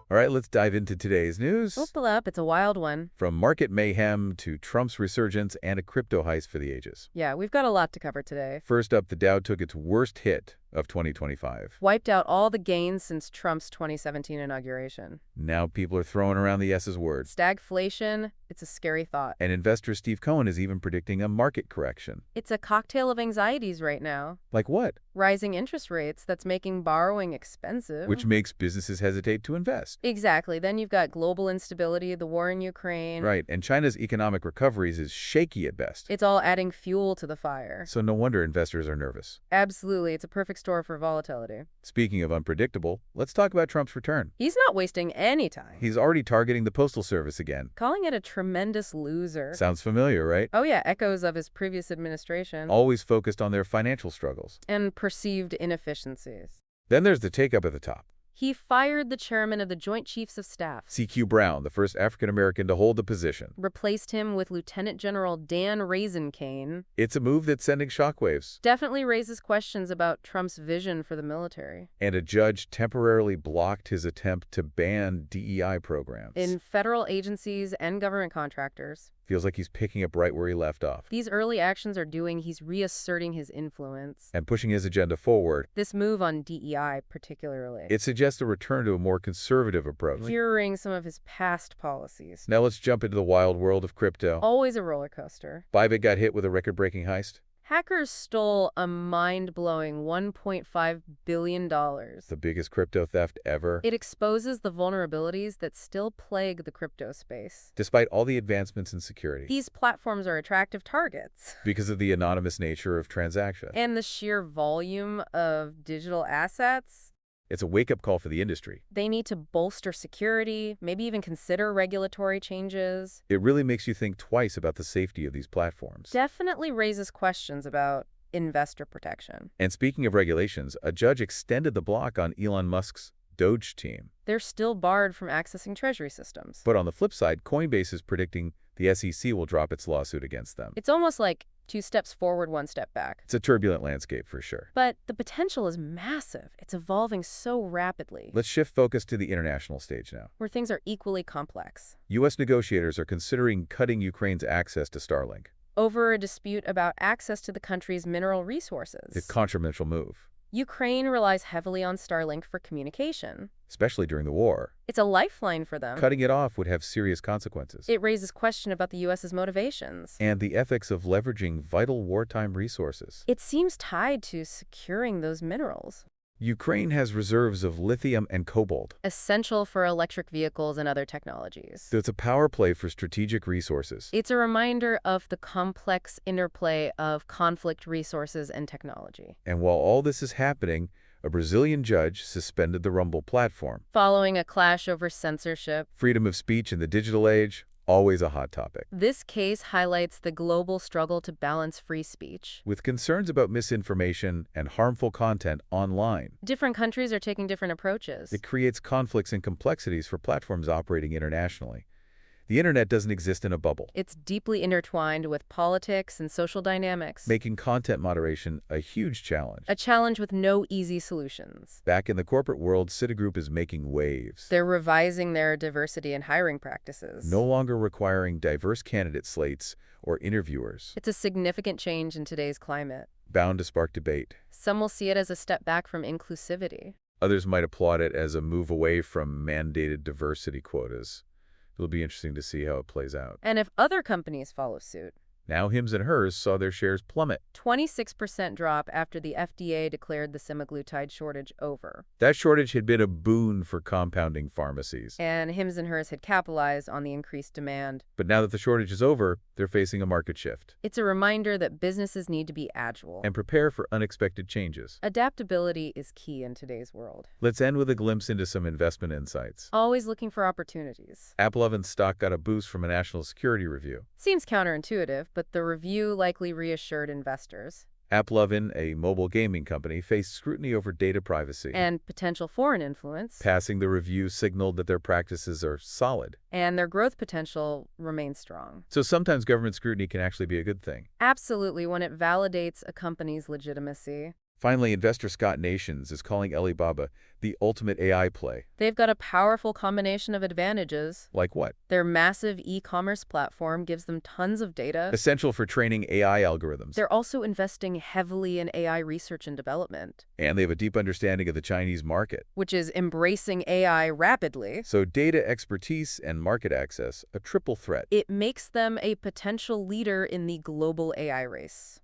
All right, let's dive into today's news. Buckle up, it's a wild one. From market mayhem to Trump's resurgence and a crypto heist for the ages. Yeah, we've got a lot to cover today. First up, the Dow took its worst hit of 2025. Wiped out all the gains since Trump's 2017 inauguration. Now people are throwing around the S's word. Stagflation, it's a scary thought. And investor Steve Cohen is even predicting a market correction. It's a cocktail of anxieties right now. Like what? Rising interest rates, that's making borrowing expensive. Which makes businesses hesitate to invest. Exactly. Then you've got global instability, the war in Ukraine. Right, and China's economic recoveries is shaky at best. It's all adding fuel to the fire. So no wonder investors are nervous. Absolutely. It's a perfect store for volatility. Speaking of unpredictable, let's talk about Trump's return. He's not wasting any time. He's already targeting the Postal Service again. Calling it a tremendous loser. Sounds familiar, right? Oh yeah, echoes of his previous administration. Always focused on their financial struggles. And perceived inefficiencies. Then there's the take-up at the top. He fired the chairman of the Joint Chiefs of Staff. C.Q. Brown, the first African-American to hold the position. Replaced him with Lieutenant General Dan Raisin-Cane. It's a move that's sending shockwaves. Definitely raises questions about Trump's vision for the military. And a judge temporarily blocked his attempt to ban DEI programs. In federal agencies and government contractors. Feels like he's picking up right where he left off. These early actions he's reasserting his influence. And pushing his agenda forward. This move on DEI particularly. It suggests a return to a more conservative approach. Mirroring some of his past policies. Now let's jump into the wild world of crypto. Always a roller coaster. Bybit got hit with a record-breaking heist. Hackers stole a mind-blowing $1.5 billion. The biggest crypto theft ever. It exposes the vulnerabilities that still plague the crypto space. Despite all the advancements in security. These platforms are attractive targets. Because of the anonymous nature of transactions. And the sheer volume of digital assets. It's a wake-up call for the industry. They need to bolster security, maybe even consider regulatory changes. It really makes you think twice about the safety of these platforms. Definitely raises questions about investor protection. And speaking of regulations, a judge extended the block on Elon Musk's Doge team. They're still barred from accessing treasury systems. But on the flip side, Coinbase is predicting the SEC will drop its lawsuit against them. It's almost like 2 steps forward, 1 step back. It's a turbulent landscape for sure. But the potential is massive. It's evolving so rapidly. Let's shift focus to the international stage now. Where things are equally complex. U.S. negotiators are considering cutting Ukraine's access to Starlink. Over a dispute about access to the country's mineral resources. A controversial move. Ukraine relies heavily on Starlink for communication. Especially during the war. It's a lifeline for them. Cutting it off would have serious consequences. It raises question about the U.S.'s motivations. And the ethics of leveraging vital wartime resources. It seems tied to securing those minerals. Ukraine has reserves of lithium and cobalt. Essential for electric vehicles and other technologies. So it's a power play for strategic resources. It's a reminder of the complex interplay of conflict resources and technology. And while all this is happening, a Brazilian judge suspended the Rumble platform. Following a clash over censorship. Freedom of speech in the digital age, always a hot topic. This case highlights the global struggle to balance free speech. With concerns about misinformation and harmful content online. Different countries are taking different approaches. It creates conflicts and complexities for platforms operating internationally. The internet doesn't exist in a bubble. It's deeply intertwined with politics and social dynamics. Making content moderation a huge challenge. A challenge with no easy solutions. Back in the corporate world, Citigroup is making waves. They're revising their diversity and hiring practices. No longer requiring diverse candidate slates or interviewers. It's a significant change in today's climate. Bound to spark debate. Some will see it as a step back from inclusivity. Others might applaud it as a move away from mandated diversity quotas. It'll be interesting to see how it plays out. And if other companies follow suit. Now Hims and Hers saw their shares plummet. 26% drop after the FDA declared the semaglutide shortage over. That shortage had been a boon for compounding pharmacies. And Hims and Hers had capitalized on the increased demand. But now that the shortage is over, they're facing a market shift. It's a reminder that businesses need to be agile. And prepare for unexpected changes. Adaptability is key in today's world. Let's end with a glimpse into some investment insights. Always looking for opportunities. AppLovin's stock got a boost from a national security review. Seems counterintuitive, but the review likely reassured investors. AppLovin, a mobile gaming company, faced scrutiny over data privacy. And potential foreign influence. Passing the review signaled that their practices are solid. And their growth potential remains strong. So sometimes government scrutiny can actually be a good thing. Absolutely, when it validates a company's legitimacy. Finally, investor Scott Nations is calling Alibaba the ultimate AI play. They've got a powerful combination of advantages. Like what? Their massive e-commerce platform gives them tons of data. Essential for training AI algorithms. They're also investing heavily in AI research and development, And they have a deep understanding of the Chinese market. which is embracing AI rapidly. So data expertise and market access, a triple threat. It makes them a potential leader in the global AI race.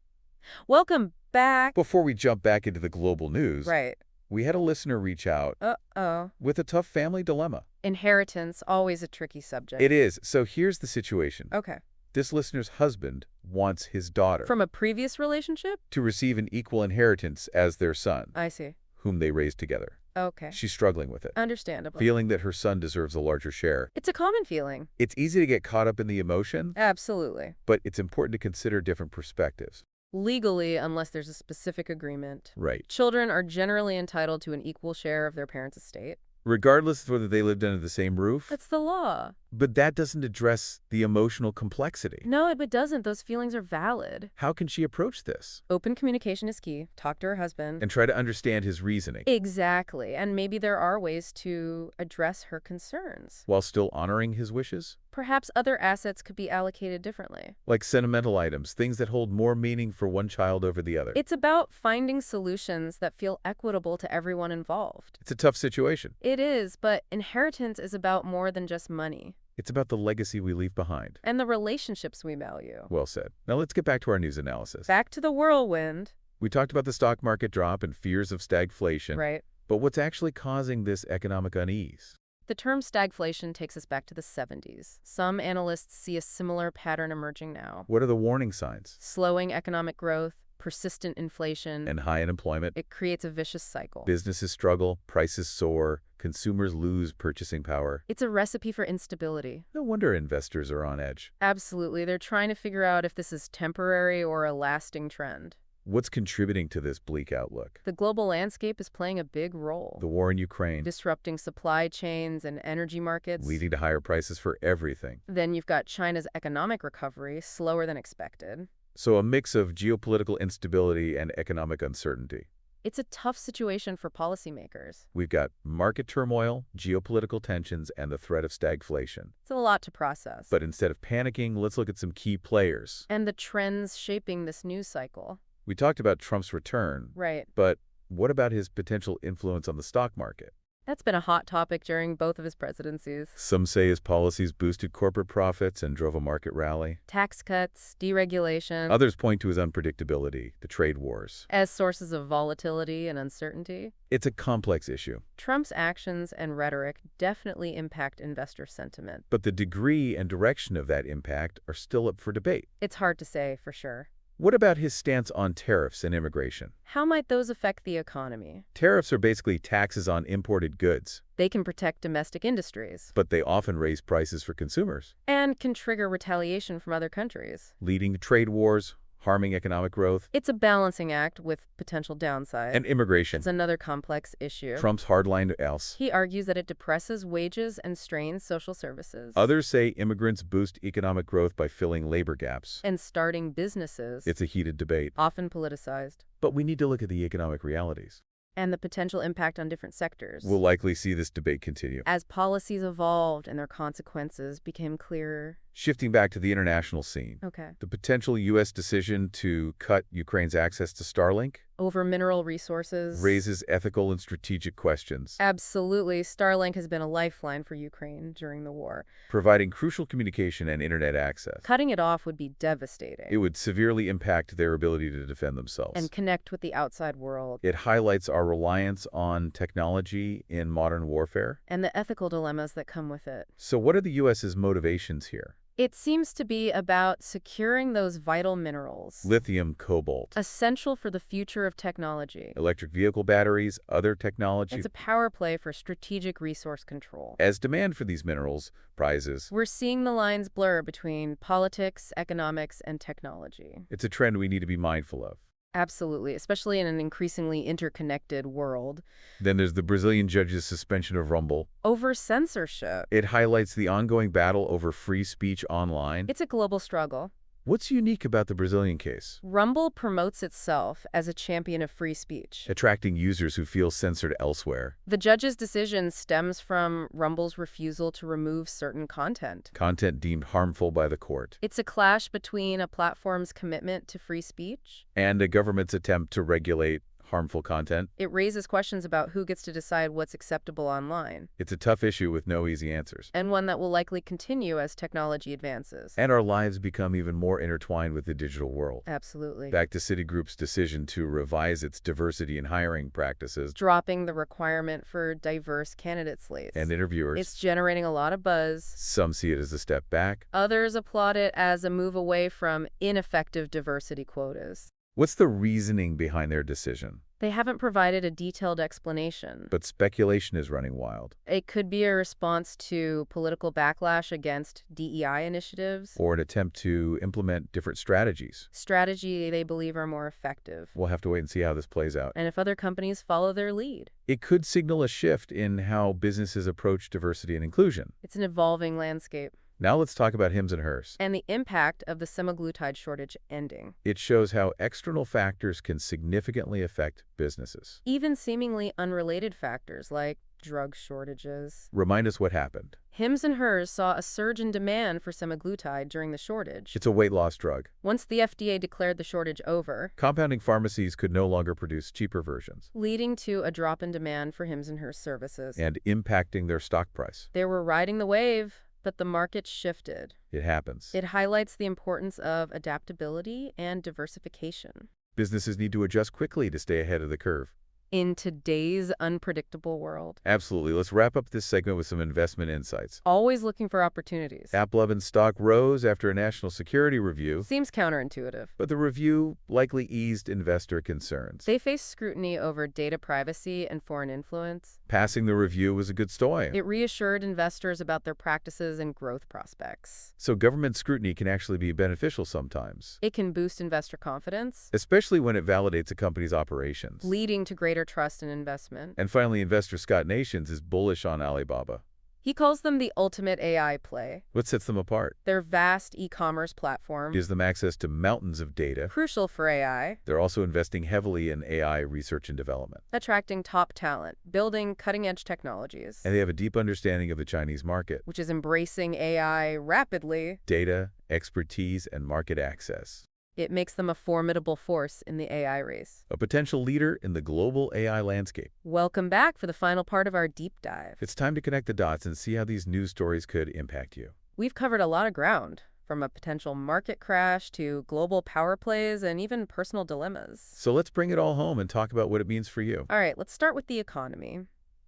Welcome back. Before we jump back into the global news, Right. we had a listener reach out Uh-oh. with a tough family dilemma. Inheritance, always a tricky subject. It is. So here's the situation. Okay. This listener's husband wants his daughter From a previous relationship? to receive an equal inheritance as their son, I see. whom they raised together. Okay. She's struggling with it, Understandable. feeling that her son deserves a larger share. It's a common feeling. It's easy to get caught up in the emotion, Absolutely. but it's important to consider different perspectives. Legally, unless there's a specific agreement, Right. children are generally entitled to an equal share of their parents' estate. Regardless of whether they lived under the same roof. That's the law. But that doesn't address the emotional complexity. No, it doesn't. Those feelings are valid. How can she approach this Open communication is key. Talk to her husband. and try to understand his reasoning Exactly. And maybe there are ways to address her concerns. while still honoring his wishes? Perhaps other assets could be allocated differently. Like sentimental items, things that hold more meaning for one child over the other. It's about finding solutions that feel equitable to everyone involved. It's a tough situation. It is, but inheritance is about more than just money. It's about the legacy we leave behind. And the relationships we value. Well said. Now let's get back to our news analysis. Back to the whirlwind. We talked about the stock market drop and fears of stagflation. Right. But what's actually causing this economic unease? The term stagflation takes us back to the 70s. Some analysts see a similar pattern emerging now. What are the warning signs? Slowing economic growth, persistent inflation. And high unemployment. It creates a vicious cycle. Businesses struggle, prices soar, consumers lose purchasing power. It's a recipe for instability. No wonder investors are on edge. Absolutely. They're trying to figure out if this is temporary or a lasting trend. What's contributing to this bleak outlook? The global landscape is playing a big role. The war in Ukraine, Disrupting supply chains and energy markets. leading to higher prices for everything. Then you've got China's economic recovery, slower than expected. So a mix of geopolitical instability and economic uncertainty. It's a tough situation for policymakers. We've got market turmoil, geopolitical tensions, and the threat of stagflation. It's a lot to process. But instead of panicking, let's look at some key players. And the trends shaping this news cycle. We talked about Trump's return, Right. but what about his potential influence on the stock market? That's been a hot topic during both of his presidencies. Some say his policies boosted corporate profits and drove a market rally. Tax cuts, deregulation. Others point to his unpredictability, the trade wars. As sources of volatility and uncertainty. It's a complex issue, Trump's actions and rhetoric definitely impact investor sentiment. but the degree and direction of that impact are still up for debate. It's hard to say for sure. What about his stance on tariffs and immigration? How might those affect the economy? Tariffs are basically taxes on imported goods, They can protect domestic industries but they often raise prices for consumers, and can trigger retaliation from other countries. leading to trade wars, harming economic growth, It's a balancing act with potential downside. and immigration. It's another complex issue. Trump's hardline else. He argues that it depresses wages and strains social services. Others say immigrants boost economic growth by filling labor gaps. And starting businesses. It's a heated debate, Often politicized. but we need to look at the economic realities. And the potential impact on different sectors. We'll likely see this debate continue. As policies evolved and their consequences became clearer. Shifting back to the international scene, Okay. the potential U.S. decision to cut Ukraine's access to Starlink Over mineral resources. raises ethical and strategic questions, Absolutely. Starlink has been a lifeline for Ukraine during the war. providing crucial communication and internet access. Cutting it off would be devastating. It would severely impact their ability to defend themselves. And connect with the outside world. It highlights our reliance on technology in modern warfare. And the ethical dilemmas that come with it. So what are the U.S.'s motivations here? It seems to be about securing those vital minerals. Lithium, cobalt, Essential for the future of technology. electric vehicle batteries, other technology. It's a power play for strategic resource control. As demand for these minerals rises, We're seeing the lines blur between politics, economics, and technology. it's a trend we need to be mindful of. Absolutely, especially in an increasingly interconnected world. Then there's the Brazilian judge's suspension of Rumble. Over censorship. It highlights the ongoing battle over free speech online. It's a global struggle. What's unique about the Brazilian case? Rumble promotes itself as a champion of free speech. Attracting users who feel censored elsewhere. The judge's decision stems from Rumble's refusal to remove certain content. Content deemed harmful by the court. It's a clash between a platform's commitment to free speech And a government's attempt to regulate harmful content. It raises questions about who gets to decide what's acceptable online. It's a tough issue with no easy answers. And one that will likely continue as technology advances. And our lives become even more intertwined with the digital world. Absolutely. Back to Citigroup's decision to revise its diversity in hiring practices. Dropping the requirement for diverse candidate slates. And interviewers. It's generating a lot of buzz. Some see it as a step back. Others applaud it as a move away from ineffective diversity quotas. What's the reasoning behind their decision? They haven't provided a detailed explanation. But speculation is running wild. It could be a response to political backlash against DEI initiatives. Or an attempt to implement different strategies. Strategy they believe are more effective. We'll have to wait and see how this plays out. And if other companies follow their lead. It could signal a shift in how businesses approach diversity and inclusion. It's an evolving landscape. Now let's talk about hims and hers. And the impact of the semaglutide shortage ending. It shows how external factors can significantly affect businesses. Even seemingly unrelated factors like drug shortages. Remind us what happened. Hims and hers saw a surge in demand for semaglutide during the shortage. It's a weight loss drug. Once the FDA declared the shortage over, compounding pharmacies could no longer produce cheaper versions, leading to a drop in demand for Hims and hers services. And impacting their stock price. They were riding the wave, but the market shifted. It happens. It highlights the importance of adaptability and diversification. Businesses need to adjust quickly to stay ahead of the curve. In today's unpredictable world. Absolutely. Let's wrap up this segment with some investment insights. Always looking for opportunities. AppLovin stock rose after a national security review. Seems counterintuitive. But the review likely eased investor concerns. They faced scrutiny over data privacy and foreign influence. Passing the review was a good story. It reassured investors about their practices and growth prospects. So government scrutiny can actually be beneficial sometimes. It can boost investor confidence. Especially when it validates a company's operations. Leading to greater trust in investment. And finally, investor Scott Nations is bullish on Alibaba. He calls them the ultimate AI play. What sets them apart? Their vast e-commerce platform gives them access to mountains of data. Crucial for AI. They're also investing heavily in AI research and development. Attracting top talent, building cutting-edge technologies. And they have a deep understanding of the Chinese market, which is embracing AI rapidly. Data, expertise, and market access. It makes them a formidable force in the AI race. A potential leader in the global AI landscape. Welcome back for the final part of our deep dive. It's time to connect the dots and see how these news stories could impact you. We've covered a lot of ground, from a potential market crash to global power plays and even personal dilemmas. So let's bring it all home and talk about what it means for you. All right, let's start with the economy.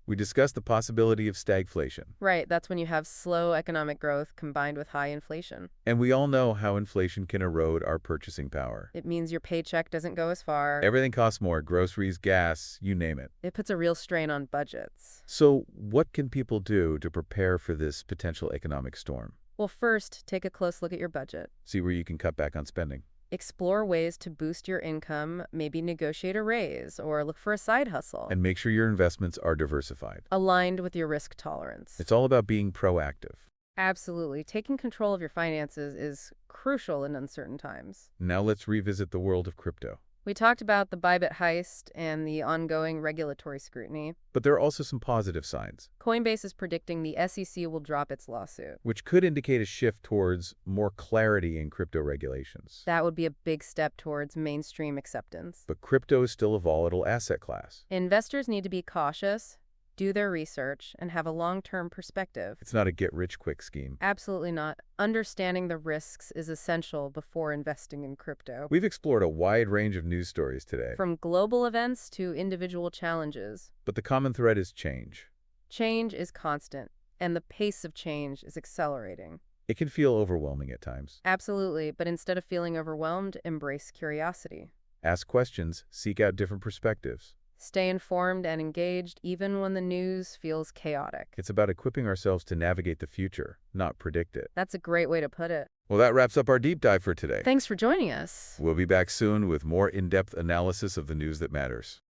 We discussed the possibility of stagflation. Right, that's when you have slow economic growth combined with high inflation. And we all know how inflation can erode our purchasing power. It means your paycheck doesn't go as far. Everything costs more, groceries, gas, you name it. It puts a real strain on budgets. So what can people do to prepare for this potential economic storm? Well, first, take a close look at your budget. See where you can cut back on spending. Explore ways to boost your income, maybe negotiate a raise, or look for a side hustle. And make sure your investments are diversified. Aligned with your risk tolerance. It's all about being proactive. Absolutely. Taking control of your finances is crucial in uncertain times. Now let's revisit the world of crypto. We talked about the Bybit heist and the ongoing regulatory scrutiny. But there are also some positive signs. Coinbase is predicting the SEC will drop its lawsuit, which could indicate a shift towards more clarity in crypto regulations. That would be a big step towards mainstream acceptance. But crypto is still a volatile asset class. Investors need to be cautious, do their research, and have a long-term perspective. It's not a get-rich-quick scheme. Absolutely not. Understanding the risks is essential before investing in crypto. We've explored a wide range of news stories today. From global events to individual challenges. But the common thread is change. Change is constant, and the pace of change is accelerating. It can feel overwhelming at times. Absolutely, but instead of feeling overwhelmed, embrace curiosity. Ask questions, seek out different perspectives. Stay informed and engaged even when the news feels chaotic. It's about equipping ourselves to navigate the future, not predict it. That's a great way to put it. Well, that wraps up our deep dive for today. Thanks for joining us. We'll be back soon with more in-depth analysis of the news that matters.